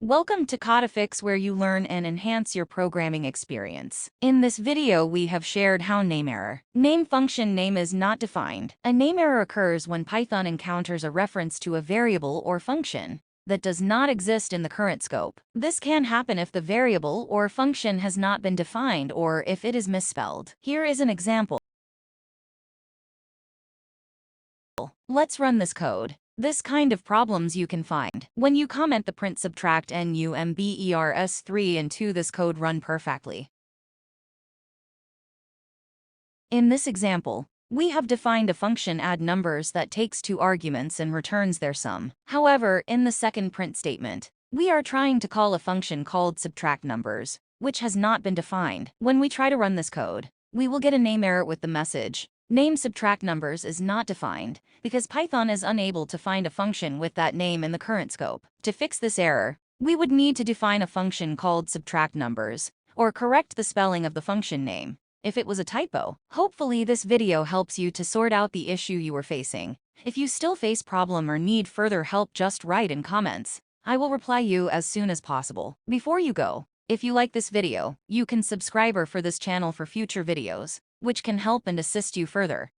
Welcome to Codifix, where you learn and enhance your programming experience. In this video, we have shared how NameError. Name function name is not defined. A name error occurs when Python encounters a reference to a variable or function that does not exist in the current scope. This can happen if the variable or function has not been defined or if it is misspelled. Here is an example. Let's run this code. This kind of problems you can find when you comment the print subtract numbers 3 and 2. This code run perfectly. In this example, we have defined a function add numbers that takes 2 arguments and returns their sum. However, in the second print statement, we are trying to call a function called subtract numbers, which has not been defined. When we try to run this code, we will get a name error with the message name subtract numbers is not defined because Python is unable to find a function with that name in the current scope. To fix this error, we would need to define a function called subtract numbers or correct the spelling of the function name if it was a typo. Hopefully this video helps you to sort out the issue you were facing. If you still face problem or need further help, just write in comments. I will reply you as soon as possible. Before you go, if you like this video, you can subscribe for this channel for future videos, which can help and assist you further.